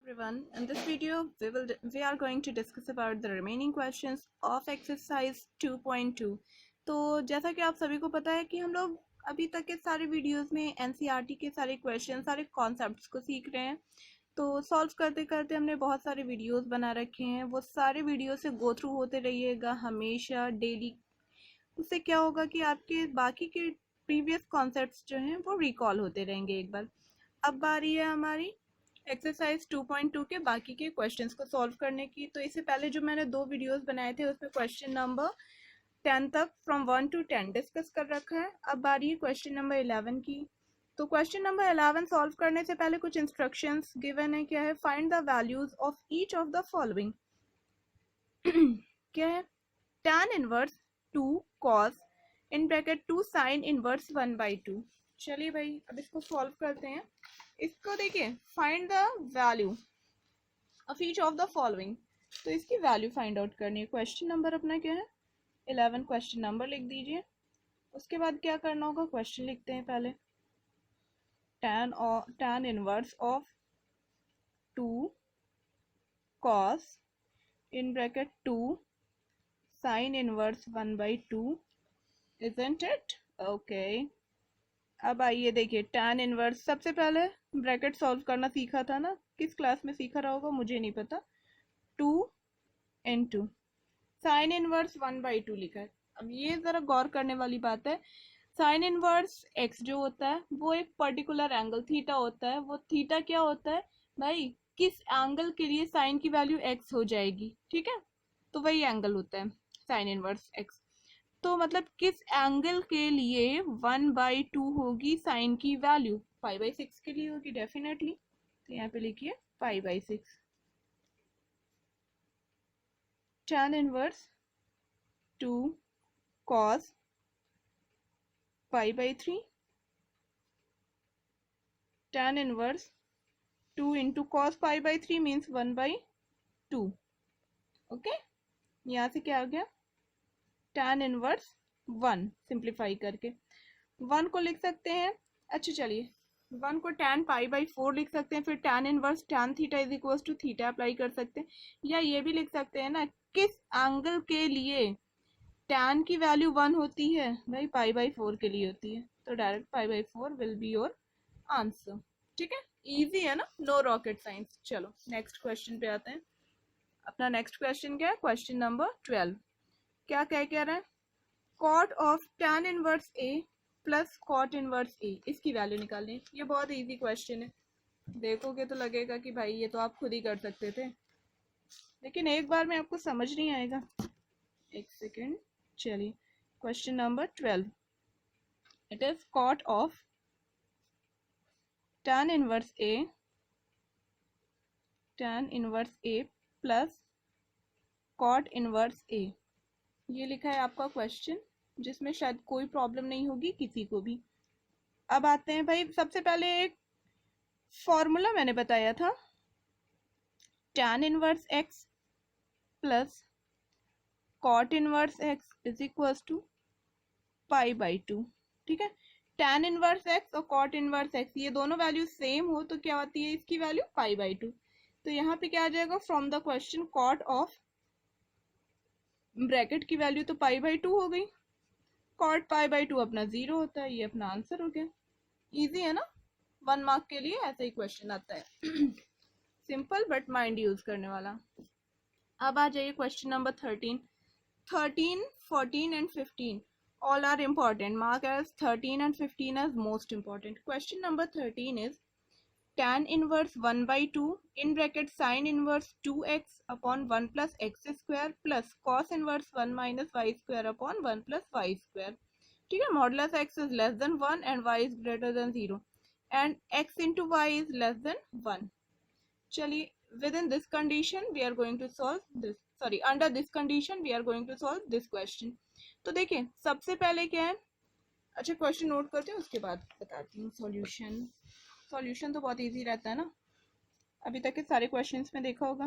everyone. In this video, we are going to discuss about the remaining questions of exercise 2.2. तो जैसा कि आप सभी को पता है कि हम लोग अभी तक के सारे वीडियोस में एनसीईआरटी के सारे क्वेश्चन सारे कॉन्सेप्ट्स को सीख रहे हैं। तो सॉल्व करते करते हमने बहुत सारे वीडियोस बना रखे हैं, वो सारे वीडियो से गो थ्रू होते रहिएगा हमेशा डेली। उससे क्या होगा कि आपके बाकी के प्रीवियस कॉन्सेप्ट्स जो हैं वो रिकॉल होते रहेंगे एक बार। अब बारी है हमारी एक्सरसाइज 2.2 के बाकी के क्वेश्चंस को सॉल्व करने की। तो इससे पहले जो मैंने 2 वीडियोस बनाए थे उसमें क्वेश्चन नंबर 10 तक फ्रॉम 1 to 10 डिस्कस कर रखा है। अब बारी है क्वेश्चन नंबर 11 की। तो क्वेश्चन नंबर 11 सॉल्व करने से पहले कुछ इंस्ट्रक्शंस गिवन है। क्या है? Find the values of each of the following. क्या है? tan inverse 2 cos in bracket 2 sin inverse 1/2। चलिए भाई अब इसको सॉल्व करते हैं। इसको देखिए, find the value of each of the following. तो इसकी वैल्यू फाइंड आउट करनी है। क्वेश्चन नंबर अपना क्या है? 11 क्वेश्चन नंबर लिख दीजिए। उसके बाद क्या करना होगा? क्वेश्चन लिखते हैं पहले। tan inverse of 2 cos in bracket 2 sin inverse 1/2, isn't it? Okay. अब आइए देखिए, tan इनवर्स सबसे पहले ब्रैकेट सॉल्व करना सीखा था ना, किस क्लास में सीखा रहा होगा मुझे नहीं पता। 2 into साइन इनवर्स 1/2 लिखा है। अब ये जरा गौर करने वाली बात है। साइन इनवर्स x जो होता है वो एक पर्टिकुलर एंगल थीटा होता है। वो थीटा क्या होता है भाई? किस एंगल के लिए साइन की वैल्यू x हो जाएगी, ठीक है? तो वही एंगल होता है साइन इनवर्स x। तो मतलब किस एंगल के लिए 1/2 होगी साइन की वैल्यू? π/6 के लिए होगी डेफिनेटली। तो यहाँ पे लिखिए π/6। tan inverse 2 cos π/3, tan inverse 2 into cos π/3 means 1/2। Okay, यहाँ से क्या आ गया? tan इनवर्स 1 सिंप्लीफाई करके 1 को लिख सकते हैं। अच्छा चलिए, 1 को tan π/4 लिख सकते हैं। फिर tan inverse tan theta is equal to theta apply कर सकते हैं। या ये भी लिख सकते हैं ना, किस एंगल के लिए tan की वैल्यू 1 होती है भाई? π/4 के लिए होती है। तो direct π/4 will be your answer. ठीक है, इजी है ना, नो रॉकेट साइंस। चलो नेक्स्ट क्वेश्चन पे आते हैं। अपना नेक्स्ट क्वेश्चन क्या है? Question number 12। क्या कह रहा है? Cot of tan inverse a plus cot inverse a, इसकी वैल्यू निकालनी है। ये बहुत इजी क्वेश्चन है, देखोगे तो लगेगा कि भाई ये तो आप खुद ही कर सकते थे, लेकिन एक बार में आपको समझ नहीं आएगा। एक सेकेंड, चलिए question number 12। It is cot of tan inverse a plus cot inverse a। ये लिखा है आपका क्वेश्चन, जिसमें शायद कोई प्रॉब्लम नहीं होगी किसी को भी। अब आते हैं भाई, सबसे पहले एक फॉर्मूला मैंने बताया था, tan इनवर्स x प्लस cot inverse x is equal to π/2। ठीक है, tan इनवर्स x और कॉट इनवर्स x ये दोनों वैल्यू सेम हो तो क्या होती है इसकी वैल्यू? π/2। तो यहाँ पे क्या आ जाएगा? From the question cot of bracket की वैल्यू तो π/2 हो गई, कॉट π/2 अपना 0 होता है। ये अपना आंसर हो गया। इजी है ना, 1 मार्क के लिए ऐसा ही क्वेश्चन आता है। सिंपल बट माइंड यूज करने वाला। अब आ जाइए question number 13। 13, 14 and 15 all are important. Mark as 13 and 15 as most important. Question number 13 is tan inverse 1/2 in bracket sin inverse 2x upon 1 plus x square plus cos inverse 1 minus y square upon 1 plus y square. ठीक है, modulus x is less than 1 and y is greater than 0 and x into y is less than 1. चलिए, within this condition we are going to solve this, sorry, under this condition we are going to solve this question. तो देखिए सबसे पहले क्या है, अच्छा question note करते हैं उसके बाद बताती हूँ सॉल्यूशन। सॉल्यूशन तो बहुत इजी रहता है ना, अभी तक के सारे क्वेश्चंस में देखा होगा।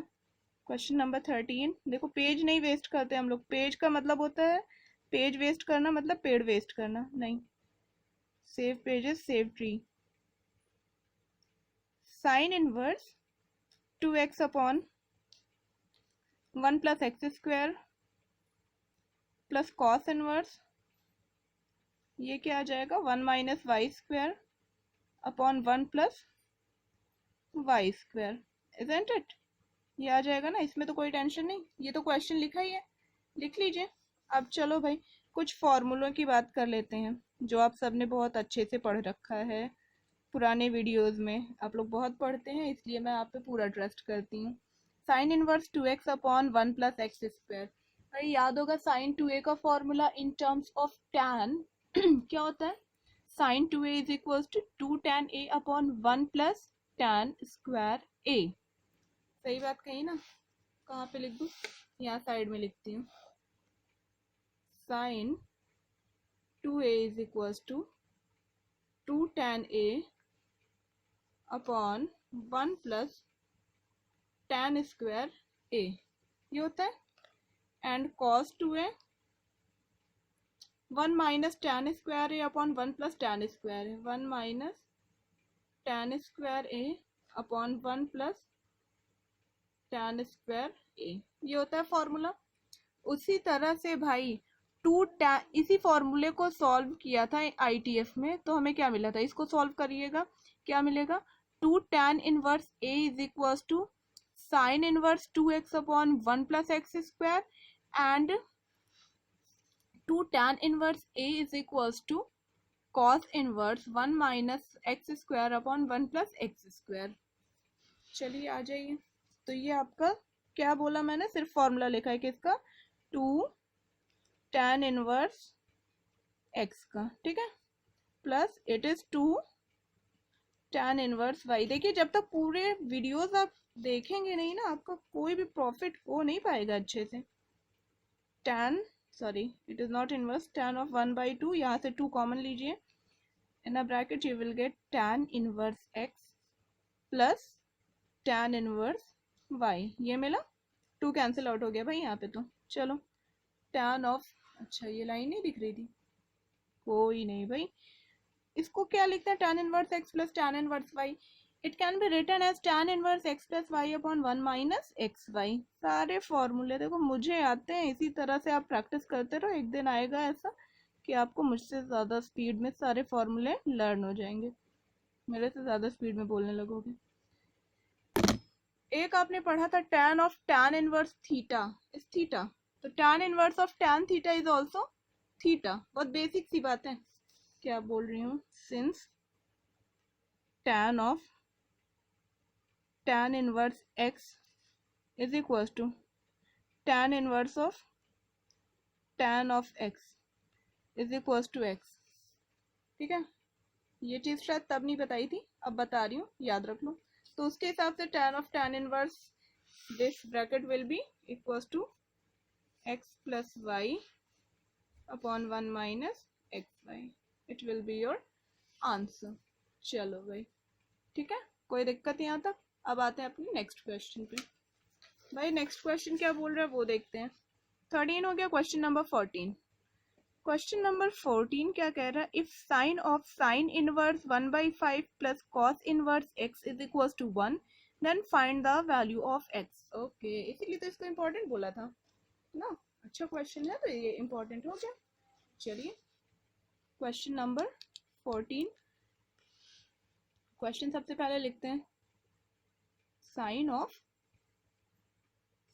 क्वेश्चन नंबर 13, देखो पेज नहीं वेस्ट करते हम लोग। पेज का मतलब होता है, पेज वेस्ट करना मतलब पेड़ वेस्ट करना नहीं। Save pages save tree. Sine inverse 2x upon 1 plus x square plus cos inverse, ये क्या आ जाएगा 1 minus y square upon 1 plus y square, isn't it? ये आ जाएगा ना, इसमें तो कोई टेंशन नहीं, ये तो क्वेश्चन लिखा ही है, लिख लीजिए। अब चलो भाई कुछ फॉर्मूलों की बात कर लेते हैं जो आप सबने बहुत अच्छे से पढ़ रखा है पुराने वीडियोस में, आप लोग बहुत पढ़ते हैं इसलिए मैं आप पे पूरा ट्रस्ट करती हूँ। Sine inverse 2x upon 1 plus x square, भाई याद होगा साइन 2a का formula in terms of tan क्या होता है, sine 2a is equal to 2 tan a upon 1 plus tan square a। सही बात कही ना? कहाँ पे लिख दूँ? यहाँ साइड में लिखती हूँ, sine 2a is equal to 2 tan a upon 1 plus tan square a, ये होता है। And cos 2a 1 minus tan square a upon 1 plus tan square a, 1 minus tan square a upon 1 plus tan square a, ये होता है formula. उसी तरह से भाई इसी फॉर्मूले को सॉल्व किया था ITF में, तो हमें क्या मिला था, इसको सॉल्व करिएगा, क्या मिलेगा 2 tan inverse a is equal to sine inverse 2x upon 1 plus x square and 2 tan inverse a is equal to cos inverse 1 minus x square upon 1 plus x square. चलिए आ जाइए, तो ये आपका क्या बोला मैंने, सिर्फ फॉर्मूला लिखा है किसका, 2 tan इनवर्स x का, ठीक है, plus it is 2 tan inverse y। देखिए जब तक पूरे वीडियोस आप देखेंगे नहीं ना, आपका कोई भी प्रॉफिट हो नहीं पाएगा अच्छे से। tan, sorry it is not inverse, tan of 1/2, यहाँ से 2 कॉमन लीजिए, in a bracket you will get tan inverse x plus tan inverse y, ये मिला, 2 कैंसिल आउट हो गया भाई यहाँ पे, तो चलो tan ऑफ, अच्छा ये लाइन नहीं दिख रही थी, कोई नहीं भाई, इसको क्या लिखते हैं, tan inverse x plus tan inverse y, it can be written as tan inverse x plus y upon 1 minus x y. सारे फॉर्मूले देखो मुझे आते हैं, इसी तरह से आप प्रैक्टिस करते रहो, एक दिन आएगा ऐसा कि आपको मुझसे ज़्यादा स्पीड में सारे फॉर्मूले लर्न हो जाएंगे, मेरे से ज़्यादा स्पीड में बोलने लगोगे। एक आपने पढ़ा था tan of tan inverse theta is theta, तो tan inverse of tan theta is also theta, बहुत बेसिक सी बात है। क्या बोल रही हूँ, since tan of tan inverse x is equal to tan inverse of tan of x is equal to x, ठीक है, ये चीज़ शायद तब नहीं बताई थी, अब बता रही हूँ, याद रख लो। तो उसके हिसाब से tan of tan inverse this bracket will be equal to x plus y upon 1 minus x y, it will be your answer. चलो भाई ठीक है, कोई दिक्कत यहाँ तक? अब आते हैं अपने नेक्स्ट क्वेश्चन पे। भाई नेक्स्ट क्वेश्चन क्या बोल रहा है वो देखते हैं। 13 हो गया, क्वेश्चन नंबर 14। क्वेश्चन नंबर 14 क्या कह रहा है, if sine of sine inverse 1/5 plus cos inverse x is equal to 1 then find the value of x। Okay, इसीलिए तो इसको इम्पोर्टेंट बोला था ना, अच्छा क्वेश्चन है तो ये इम्पोर्टेंट हो गया। चलिए क्वेश्चन नंबर 14, क्वेश्चन सबसे पहले लिखते हैं, sine of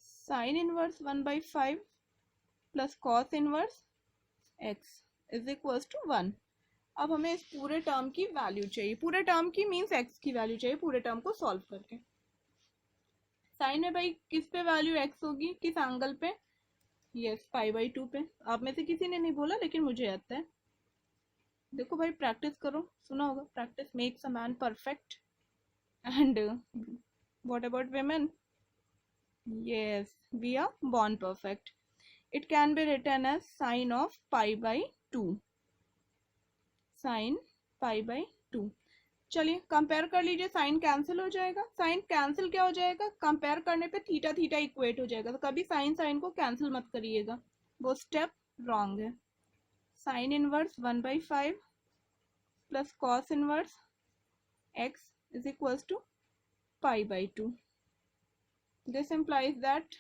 sine inverse 1/5 plus cos inverse x is equal to 1। अब हमें इस पूरे टर्म की वैल्यू चाहिए, पूरे टर्म की मीन्स x की वैल्यू चाहिए, पूरे टर्म को सॉल्व करके। साइन में भाई किस पे वैल्यू x होगी, किस एंगल पे, यस π/2 पे। आप में से किसी ने नहीं बोला लेकिन मुझे आता है, देखो भाई प्रैक्टिस करो, सुना होगा practice makes a man perfect and what about women, yes we are born perfect। it can be written as sin of π/2, sin π/2। चलिए कंपेयर कर लीजिए, साइन कैंसिल हो जाएगा, साइन कैंसिल क्या हो जाएगा, कंपेयर करने पे थीटा थीटा इक्वेट हो जाएगा, तो कभी साइन साइन को कैंसिल मत करिएगा, वो स्टेप रॉन्ग है। Sine inverse 1/5 plus cos inverse x is equal to π/2, this implies that,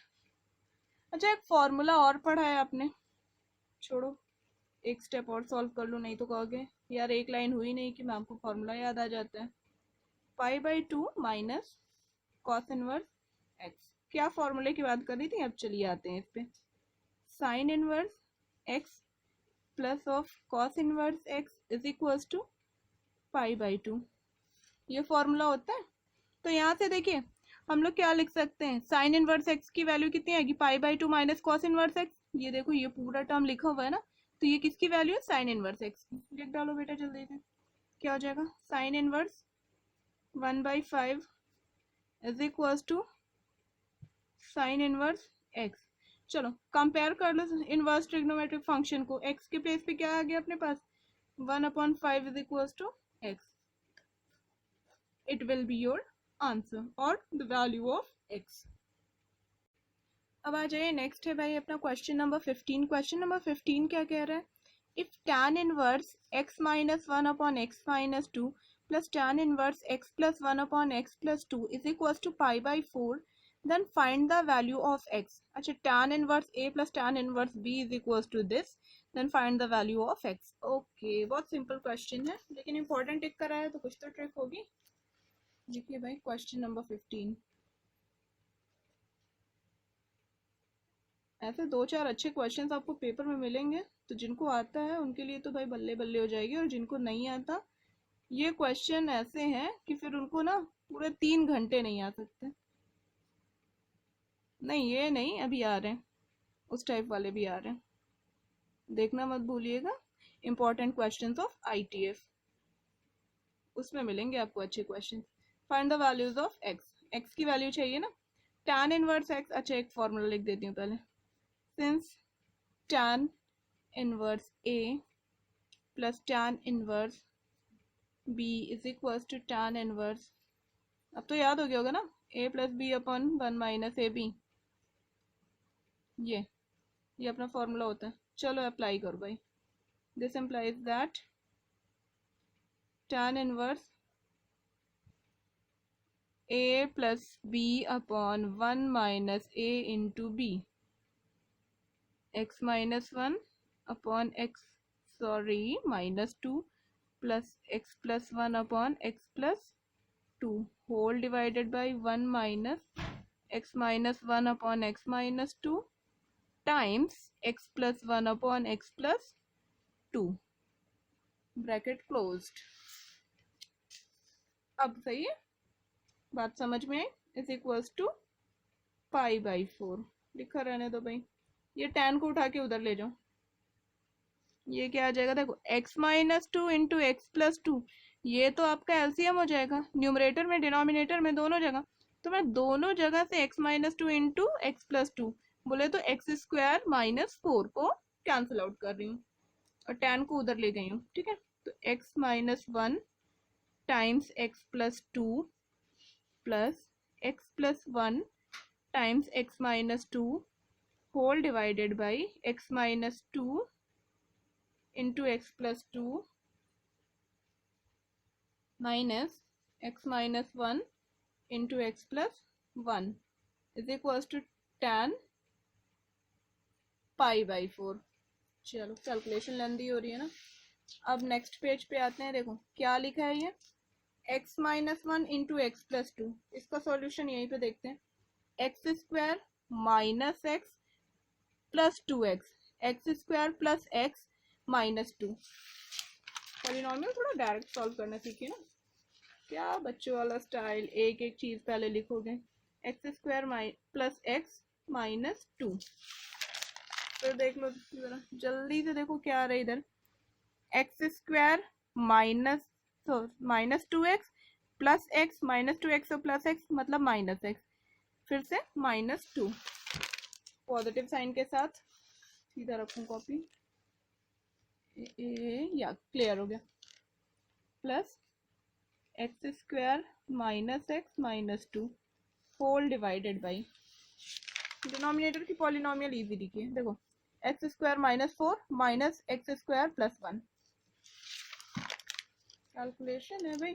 अच्छा एक फॉर्मूला और पढ़ा है आपने, छोड़ो एक स्टेप और सॉल्व कर लो, नहीं तो कहोगे यार एक लाइन हुई नहीं कि मैम को फॉर्मूला याद आ जाता है। पाई by to minus cos inverse x, क्या फॉर्मूले की बात कर रही थी, अब चलिए आते हैं इस पे। Sine inverse x plus of cos inverse x is equals to pi by two, ये फॉर्मूला होता है। तो यहाँ से देखिए हम लोग क्या लिख सकते हैं, साइन इनवर्स एक्स की वैल्यू कितनी आएगी, पाई by to minus cos inverse x, ये देखो ये पूरा टर्म लिखा हुआ है ना, तो ये किसकी वैल्यू है, साइन इनवर्स एक्स की। लिख डालो बेटा जल्दी से, क्या हो जाएगा, sine inverse 1/5 is equals to sine inverse x. चलो कंपेयर कर लो इनवर्स ट्रिग्नोमेट्रिक फंक्शन को, एक्स के प्लेस पे क्या आ गया अपने पास, 1/5 is equals to x, it will be your answer or the value of x। अब आ जाइए नेक्स्ट है भाई अपना क्वेश्चन नंबर 15। क्वेश्चन नंबर 15 क्या कह रहा है, if tan inverse x minus 1 upon x minus 2 plus tan inverse x plus 1 upon x plus 2 is equals to pi by 4 then find the value of x। अच्छा tan inverse a plus tan inverse b is equals to this then find the value of x। Okay बहुत simple question है लेकिन important टिक करा है तो कुछ तो trick होगी। देखिए भाई क्वेश्चन नंबर 15, ऐसे दो चार अच्छे क्वेश्चंस आपको पेपर में मिलेंगे, तो जिनको आता है उनके लिए तो भाई बल्ले बल्ले हो जाएगी, और जिनको नहीं आता ये क्वेश्चन ऐसे हैं कि फिर उनको ना पूरे 3 घंटे नहीं आ सकते। नहीं ये नहीं, अभी आ रहे हैं उस टाइप वाले भी आ रहे हैं, देखना मत भूलिएगा। इंपॉर्टेंट क्वेश्चंस ऑफ ITF, उसमें मिलेंगे आपको अच्छे question. Find the values of x, x की वैल्यू चाहिए ना, tan इनवर्स एक्स, अच्छा एक फॉर्मूला लिख देती हूँ पहले, since tan inverse a plus tan inverse b is equals to tan inverse, अब तो याद हो गया होगा ना, a plus b upon 1 minus a b, ये अपना फॉर्मूला होता है। चलो अप्लाई करो भाई, this implies that tan inverse a plus b upon 1 minus a into b, x minus 1 upon x, sorry minus 2 plus x plus 1 upon x plus 2 whole divided by 1 minus x minus 1 upon x minus 2 times x plus 1 upon x plus 2, bracket closed. अब सही है, बात समझ में आई, is equals to pi by 4, लिखा रहने दो भाई, ये tan को उठा के उधर ले जाओ, ये क्या आ जाएगा देखो, x minus 2 into x plus 2, ये तो आपका एलसीएम हो जाएगा, न्यूमरेटर में डिनोमिनेटर में दोनों जगह, तो मैं दोनों जगह से x minus 2 into x plus 2 बोले तो एक्स स्क्वायर माइनस 4 को कैंसिल आउट कर रही हूँ और tan को उधर ले गई हूँ, ठीक है। तो x minus 1 times x plus 2 plus x plus 1 times x minus 2 whole divided by x minus 2 into x plus 2 minus x minus 1 into x plus 1 is equals to tan pi by 4। चलो calculation लेंदी हो रही है ना। अब next page पे आते हैं, देखो क्या लिखा है ये, x minus 1 into x plus 2, इसका सॉल्यूशन यहीं पे देखते हैं, x square minus x plus 2x, x square plus x minus 2। Polynomial थोड़ा डायरेक्ट सॉल्व करना सीखिए ना, क्या बच्चों वाला स्टाइल, एक एक चीज पहले लिखोगे, x square plus x minus 2, फिर देख लो जरा जल्दी से, देखो क्या आ रहा है इधर, x square minus minus 2x plus x minus 2x और प्लस एक्स मतलब माइनस एक्स, फिर से माइनस 2, पॉजिटिव साइन के साथ सीधा रखूं कॉपी, या क्लियर हो गया, plus x square minus x minus 2 whole divided by, denominator की पॉलिनॉमियल इजी लिखिए, देखो x square minus 4 minus x square plus 1, calculation है भाई,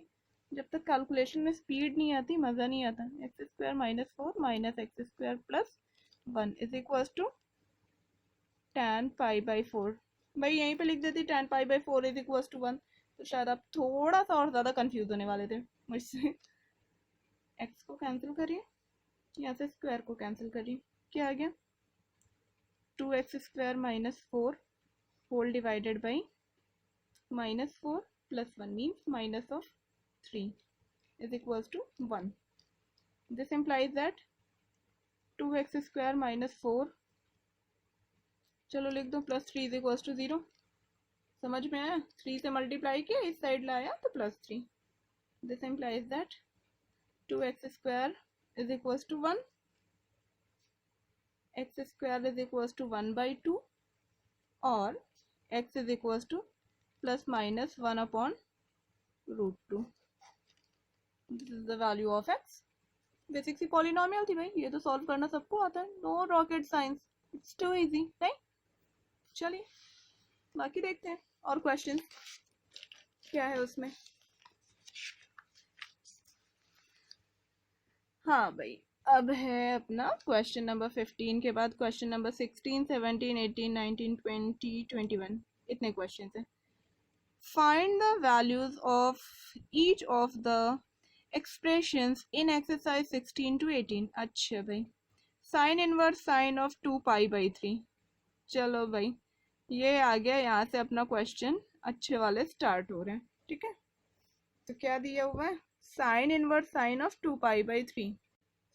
जब तक कैलकुलेशन में स्पीड नहीं आती मज़ा नहीं आता। X square minus 4 minus x square plus 1 is equal to tan pi by 4। भाई यहीं पे लिख देती tan pi by 4 is equal to 1, तो शायद आप थोड़ा सा और ज़्यादा कंफ्यूज होने वाले थे मुझसे। एक्स को कैंसिल करिए, यहाँ से स्क्वायर को कैंसिल करिए, क्या आ गया 2x square minus 4 whole divided by minus 4 plus 1 means minus of 3 is equals to 1. This implies that 2x square minus 4, चलो लिख दो, प्लस 3 is equals to 0। समझ में आया? 3 से मल्टीप्लाई किया, इस साइड लाया तो plus 3। This implies that 2x square is equals to 1, x square is equals to 1 by 2 और x is equals to plus minus 1 upon root 2। This is the value of x। Basic सी polynomial थी भाई, ये तो solve करना सबको आता है, no rocket science, it's too easy नहीं। चलिए बाकी देखते हैं और क्वेश्चन क्या है उसमें। हाँ भाई, अब है अपना क्वेश्चन नंबर 15 के बाद क्वेश्चन नंबर 16, 17, 18, 19, 20, 21, इतने क्वेश्चन हैं। Find the values of each of the expressions in exercise 16 to 18। अच्छा भाई, sign inverse sign of 2 pi by 3। चलो भाई ये आ गया, यहाँ से अपना क्वेश्चन अच्छे वाले स्टार्ट हो रहे हैं। ठीक है, तो क्या दिया हुआ है, sine inverse sign of 2 pi by 3।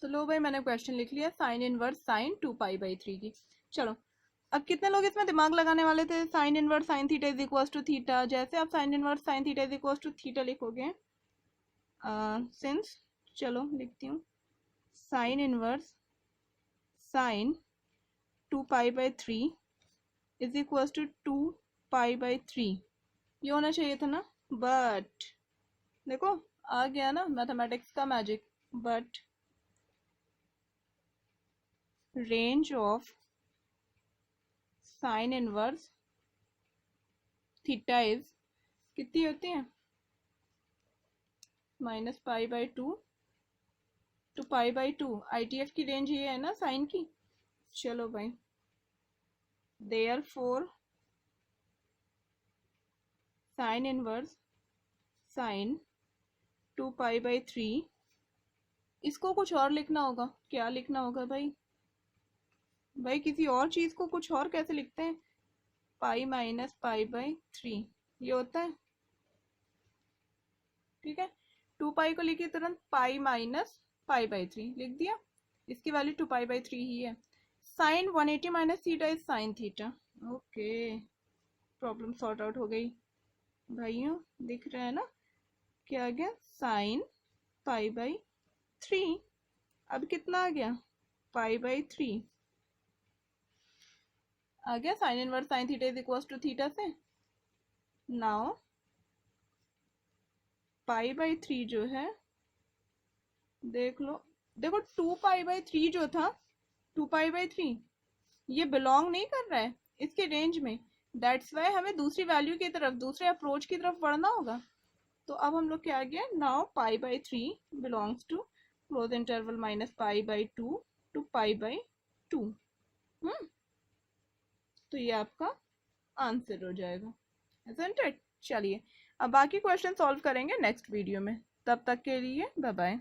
तो लो भाई मैंने क्वेश्चन लिख लिया, sign inverse sine 2 pi by 3 की। चलो अब कितने लोग इसमें दिमाग लगाने वाले थे, sine inverse sine theta is equals to theta. जैसे आप sine inverse sine theta is equals to theta लिखोगे, सिंस चलो लिखती हूँ, sine inverse sine 2 pi by 3 is equals to 2 pi by 3, ये होना चाहिए था ना। बट देखो आ गया ना मैथमेटिक्स का magic, but range of sine inverse theta is कितनी होती है, minus pi by 2 to pi by 2। ITF की रेंज ये है ना साइन की। चलो भाई, therefore sine inverse sine 2 pi by 3, इसको कुछ और लिखना होगा। क्या लिखना होगा भाई, भाई किसी और चीज़ को कुछ और कैसे लिखते हैं, पाई माइनस पाई बाई 3 ये होता है। ठीक है, 2 पाई को लिखिए तुरंत, पाई माइनस पाई बाई 3 लिख दिया, इसकी वैल्यू 2 पाई बाई 3 ही है। Sine 180 minus theta is sine theta. Okay, problem sort out हो गई भाइयों, दिख रहा है ना क्या आ गया, साइन पाई बाई 3। अब कितना आ गया, पाई बाई 3 आ गया, sine inverse sine theta is equal to theta से। नाउ पाई बाई 3 जो है, देख लो, देखो 2 पाई बाई 3 जो था, 2 पाई बाई 3 ये बिलोंग नहीं कर रहा है इसके रेंज में। दैट्स वाई हमें दूसरी वैल्यू की तरफ, दूसरे अप्रोच की तरफ बढ़ना होगा। तो अब हम लोग क्या आ गया, now pi by 3 belongs to close interval minus pi by 2 to pi by 2। तो ये आपका आंसर हो जाएगा, isn't it? चलिए अब बाकी क्वेश्चन सॉल्व करेंगे नेक्स्ट वीडियो में, तब तक के लिए बाय बाय।